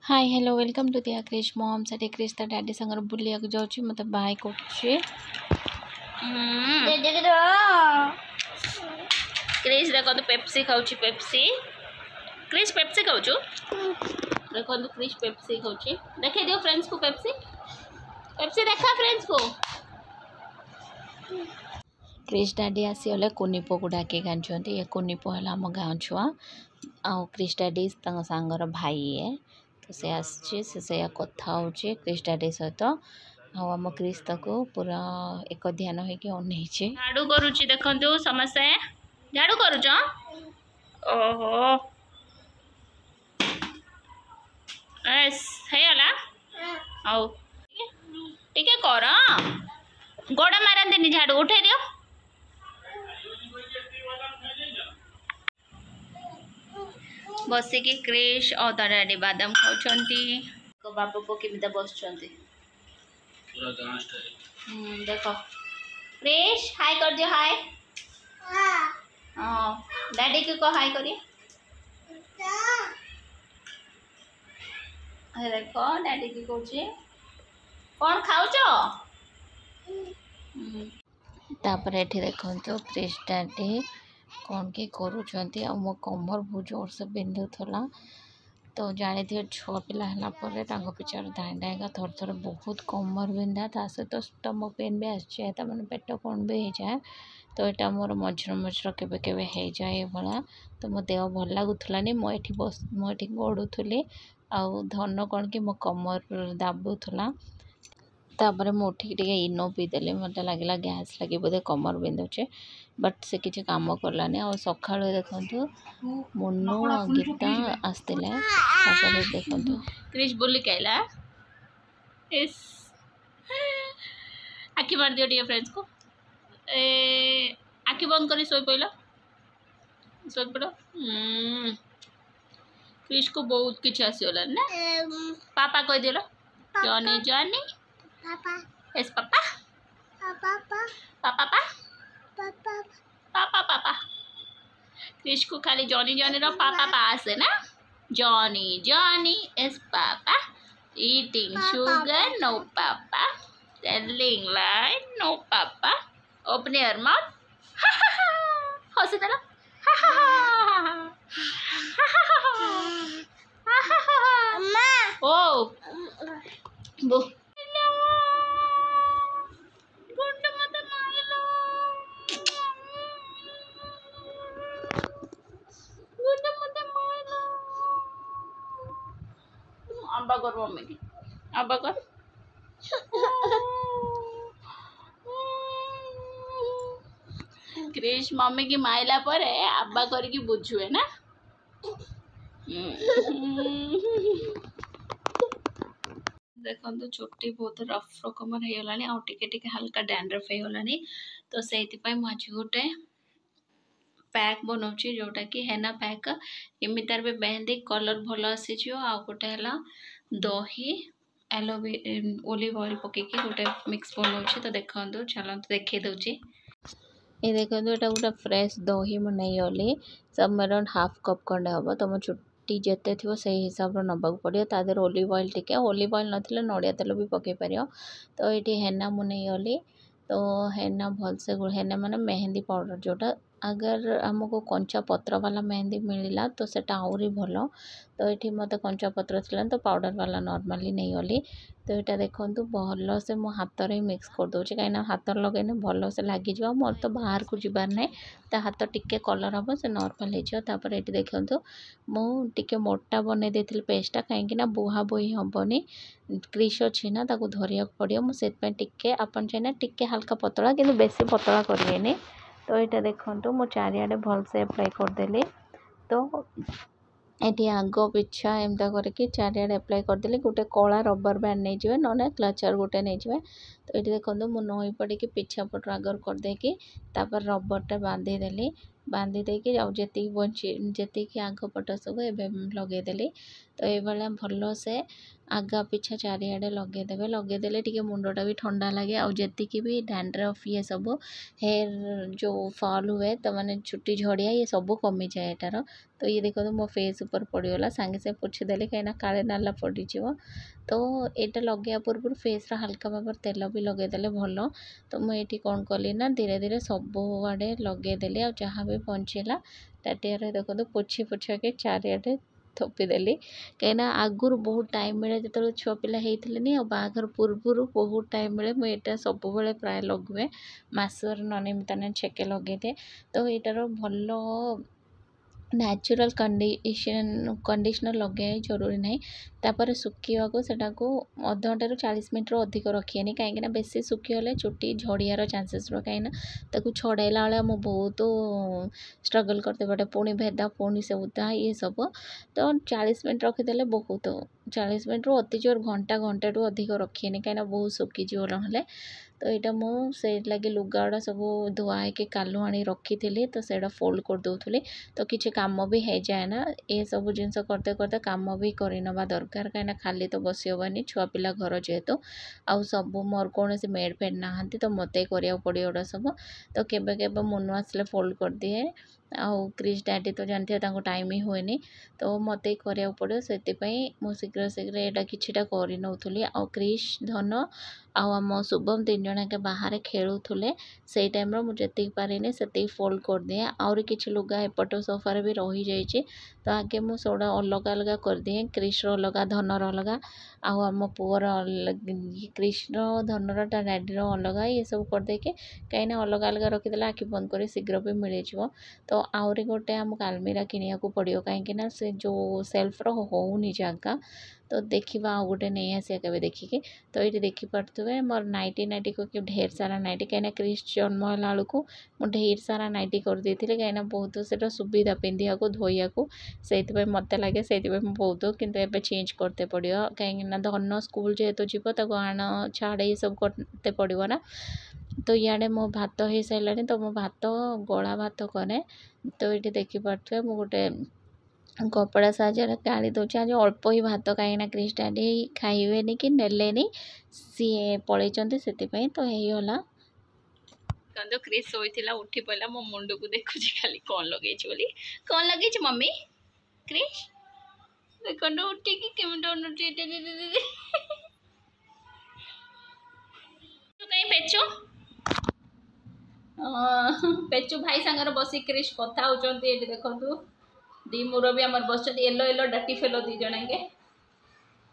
Hi hello welcome to दिया Krrish mom से क्रिश ता डैडी संगर बुलिया को जाउची मते बाय कोछे क्रिश देखो तो पेप्सी खाउची पेप्सी क्रिश पेप्सी खाउचो देखो तो क्रिश पेप्सी खाउची देखे दियो फ्रेंड्स को पेप्सी पेप्सी देखा फ्रेंड्स को क्रिश डैडी आसीगले कुनिपो को डाके गांचोंती ये कुनिपो हला हम गाँ छुआ आ क्रिश डैडी सांगर भाई है तो से आसे कथा हो क्रिश डैडी सहित आम क्रिश ताको पूरा एक ध्यान होगी अनईचे झाड़ू करुच्ची देखु समस्ते झाड़ू करुच ओहो हैगला आउ टिके कर गोड़ मारती झाड़ू उठे दियो बसिकी क्रिश और ता डैडी बादाम खाऊंती बापू को केमिता बस देख क्रिश हाय कर दियो हाय डैडी को कह हाय करिए देखो डैडी की कहूँ कौन खाऊच तापर एठी देखो क्रिश डैडी कौन कि करुँच मो कमर बहुत जोर से बिंधुला तो जानी थी छुआ पिला है पिछाड़ धाई धाईका थर थर बहुत कमर बिंधा ता सहित स्टमक पेन भी आसी मैंने पेट कौन भी हो जाए तो यहाँ मोर मझर मझर केवे केवे हो जाए भाया तो मो देह भल लगुलानी मुझे बस मुझे गड़ुली आउ धन कौन कि मो कमर दाबुला तापर मुझे टे इनो पीदेली मत लगे गैस लगे बोधे कमर बिंधुचे बट से किसी काम करलानी आ सका देखु मुन्नू गीता आसते देखु क्रिश बोली कहला आखि मार दियो टे फ्रेंड्स को आखि बंद कर शो पड़ क्रिश को बहुत किसी आसगला ना पापा कह दिल जॉनी जॉनी यस पापा पापा पापा पापा पापा क्रिश को खाली जॉनी जॉनी रो पापा पास है ना Johnny Johnny yes papa eating sugar no papa telling lies no papa open your mouth हंसी तरह ओ बो अब्बा कर मम्मी की अब्बा कर क्रिश मम्मी की माइला पर अब्बा करके बुझुए ना देखो तो चुट्टी बहुत रफ रकम हो टे हल्का डैंड्रफ हो तो से आज गोटे पैक बनाऊँ जोटा कि हेना पैक इमितार भी मेहंदी कलर भल आसी आ गोटे है दही ओलिव ऑयल पकईकि गोटे मिक्स बनाऊँ तो देखो चलते देखे दूची ये देखो यहाँ गोटे फ्रेश दही मैं नहीं गली सब अराउंड हाफ कप खंडे हम तुम चुट्टी जिते थी से हिसाब से नबाक पड़ो तादर ओलिव ऑयल टिके ओलिव ऑयल ना नड़िया तेल भी पकई पार तो ये हेना मुझे नहीं गली तो हेना भलसे हेना माने मेहंदी पाउडर जोटा अगर आमको कंचा पत्र वाला मेहंदी मिलला तो सेटा आउरी भल तो ये मत कंचा पत्र थिला तो पाउडर वाला नॉर्मली नहीं गली तो यहाँ देखो भल से मो हाथ ही मिक्स कर दूसरी कहीं हाथ लगे भल से लगी मोर तो बाहर को जीवार ना तो हाथ टिके कलर हम से नॉर्मल होपर ये देखो मुझे मोटा बनई देती पेस्टा कहीं बुहा बोही हेनी क्रिश अच्छी ना धरिया पड़ो मुझे टिके आपन चाहिए टिके हल्का पतला कि बेसी पतला करें तो यहाँ देखो मो चारियाडे भल से एप्लाई करदेली तो ये आग पिछा एमता करके चारियाडे एप्लाई करदेली गोटे कला रबर बैंड नहीं जाए ना क्लचर गोटे नहीं जाए तो ये देखो मु नई पड़ी पिछा पट आगर करदेकी रबरटा बांधीदेली बांधी देकी जी बची जी आग पट सब ए लगेदेली तो ये भल से आगा पिछा चारिआडे लगेदेवे लगेदेले टिके मुंडटा भी ठंडा लगे और जी भी डैंड्रफ ये सब हेयर जो फॉल हुए तो माने चुट्टी झड़िया ये सब कमी जाए एटार। तो ये देखो मो फेस ऊपर पड़गला सागे सागे पोछीदेली कहीं काले नाला पड़ज। तो यहाँ लगे पूर्व फेस हल्का भाव तेल भी लगेदेले भल। तो मुझे कौन कली ना धीरे धीरे सब आड़े लगेदेली आ जहाँ भी बचेगा ताटिया देखो पोछी पोछा के चारिआडे थोपीदेली कहीं आगुरी बहुत टाइम मिले जो छुआ पिला होते बाघर पूर्व बहुत टाइम मिले मुझे सब प्राय लगे मसर ननिमितान छेके लगे दिए। तो यार भल नेचुरल कंडीशनर लगे जरूरी नहीं तापर सुखा को अध घंटे 40 मिनट अधिक रखिए कहीं बेसी सुखीगले चुट्टी झड़ियार चांसेस रहा कहीं छड़ेला बेले मुझे बहुत स्ट्रगल करते बटे पुणी भेदा पुणी से उदा ये सब। तो 40 मिनट रखीदे बहुत 40 मिनट रू अति जोर घंटा घंटे टू अधिक रखिए कहीं बहुत सुखीजी ना। तो यहाँ मुझे लगे लुगा गुड़ा सब धुआ के कालु आनी रखी थी तो से फोल्ड कर दूली तो किसी काम भी हो जाए ना ये सब जिनस करते करते काम भी करवा दरकार कहीं खाली तो बस हेनी छुआ पिला घर जेहेतु आउ सब मोर कौन मेड फेड ना तो मत करा पड़ो एटा सब। तो केबे केबे मुनु आसले फोल्ड कर दिए आउ क्रिश डैडी तो जानते टाइम ही हुए तो मत करा पड़ो से मुझे शीघ्र शीघ्र यहाँ किटा कर नौली आ क्रिश धन आम शुभम 3 जन के बाहर खेलुले से टाइम मुझे पारे से फोल्ड कर दिए आउरी किसी लुगा एपट सोफार भी रही जाइए। तो आगे मुझे सोडा अलग अलग कर दिए क्रिश अलग धनर अलग आम पुअर कृष्ण धनर ता डैडी अलग ये सब करदे कहीं अलग अलग रखीदे आखि बंद कर शीघ्र भी मिल जाव। तो आहरी गोटे आमको आलमीरा किनिया पड़ो कहीं से जो सेल्फर होनी जगह तो देखा आ गोटे नहीं आसिया के देखिकी। तो ये देखिपे मोर नाइटी नाइटी को ढेर सारा नाइटी कहीं क्रिश जन्म है को मुझे ढेर सारा नाइटी कर दी थी कहीं बहुत से सुविधा पिंधा को धोया को से मत लगे से बहुत किंतु चेंज करते पड़ो कहीं धन स्कूल जेहेतु जीव तो आण छाड़ ये सब करते पड़ो ना। तो इे मो भात हो सारे तो मो भात गला भात करे। तो ये देखिपे मु गोटे कपड़ा साहाଯ୍य गाड़ी दूचे आज अल्प ही भात कहीं क्रिश डैडी खाइबे कि नेले सी पलि से तो होगा तो क्रिश शोला उठी पड़ा मो मुंड को देखु खाली कौन लगे कौन लगे मम्मी क्रिश देखो उठिकी कहीं पेचु पेचु भाई सांगर बसी क्रिश कथा होती देखु दी मुरबी आमर बस येलो येलो डाटी फेलो दी जन के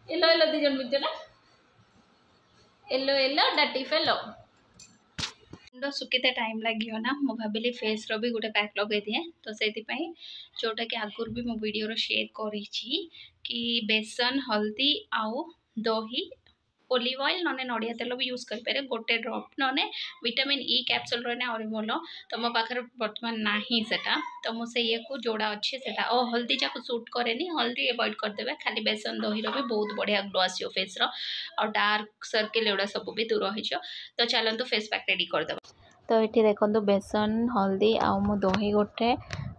येलो येलो दी जन मिलते ना येलो येलो डाटी फेलो मुंड सुखीते टाइम लगे ना मु भाविली फेस रो भी गोटे पैक लगे दिए। तो से जोटा कि आगुरी भी मो वीडियो शेयर करी कि बेसन हल्दी आउ दही ओलिव ऑयल ना नड़िया तेल भी यूज करें गोटे ड्रप ना विटामिन ई कैप्सूल रही आहरी भल। तो मो पाखे बर्तमान ना सेटा तो मुझे ये को जोड़ा अच्छे से हल्दी जाक सूट कैनि हल्दी एवॉइड करदे खाली बेसन दही भी बहुत बढ़िया ग्लो आसो फेस और डार्क सर्किल एगुड़ा सब भी दूर हो। तो चलते फेस पैक रेडी करदे। तो ये देखो बेसन हल्दी आ मु दही गोटे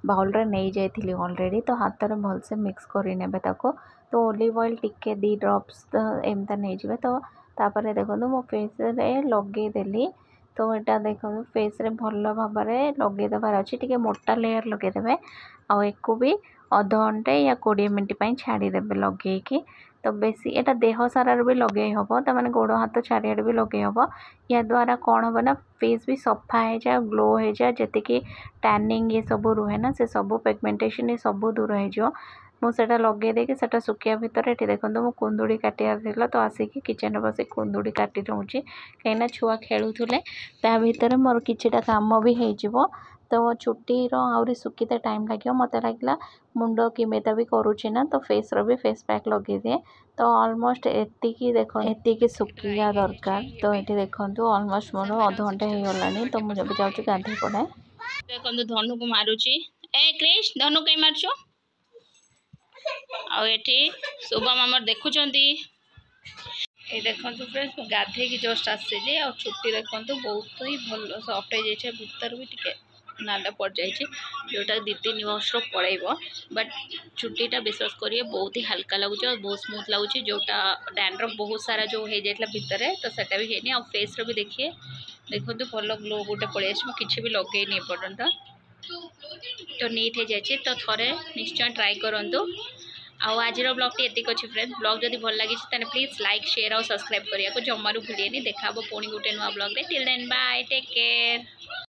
बाउल रे नहीं जाइली ऑलरेडी तो हाथ में भलसे मिक्स करने तो ओलिव ऑयल टिके 2 ड्रॉप्स एमता नहीं जाए। तो तापर देखो मो फेस रे लगेदेली तो यहाँ देखो फेस रे भल भाव लगे देवार अच्छी टी मोटा लेयर लगेदे आउ भी अध घंटे या 20 मिनट छाड़ीदे लगे। तो बेसी एटा देह सारा भी लगे हम तो मैंने गोड़ हाथ चारिआडे भी लगे हम या द्वारा कौन हम ना फेस भी सफा हो जाए ग्लो हो जाए जी टैनिंग ये सब रुहे ना से सब पिगमेंटेशन ये सब दूर हो मुझे लगे देके सुखिया भितर ये देखो मो कुंदुड़ी काटार तो आसिक किचन बस कुंदुड़ी काटी रोचे कहीं छुआ खेलुले ता भर मोर किछिटा काम भी हो। तो चुट्टीर आहरी सुखीते टाइम लगे मत लगला मुंड किमेता भी करुचे ना तो फेस रो भी फेस पैक लगे दिए। तो ऑलमोस्ट एतिकी देखो एतिकी सुखिया दरकार। तो ये देखो ऑलमोस्ट मोर अध घंटे हो गलानी तो मुझे जाऊँ गाधे पड़े देखो धनु को मारुची ए क्रिश धनु कहीं मारछु आठी शुभम आमर देखुंट ये देखो फ्रेंड्स गाधे की जस्ट आसली आ छुट्टी देखो बहुत ही भल सफ्ट हो जाए भीतर भी टिके नाला पड़ जाए जोटा 2-3 वर्ष पड़ेब बट चुट्टीटा विश्वास करिए बहुत ही हल्का लगुच और बहुत स्मूथ लगुच जोटा डैंड्रफ बहुत सारा जो हो जाता भितर तो सेटा भी है फेस रो भी देखिए देखो भल ग्लो गोटे पड़े किसी भी लगे नहीं पर्यंत तो नीट हो जाए तो थोड़े निश्चय ट्राई करूँ आज ब्लॉग टी अच्छी फ्रेंड ब्लॉग जब भल लगी प्लीज लाइक शेयर और सब्सक्राइब करने को जमारू भूलिए देखा पुणी गोटे नुआ blog till then bye take care.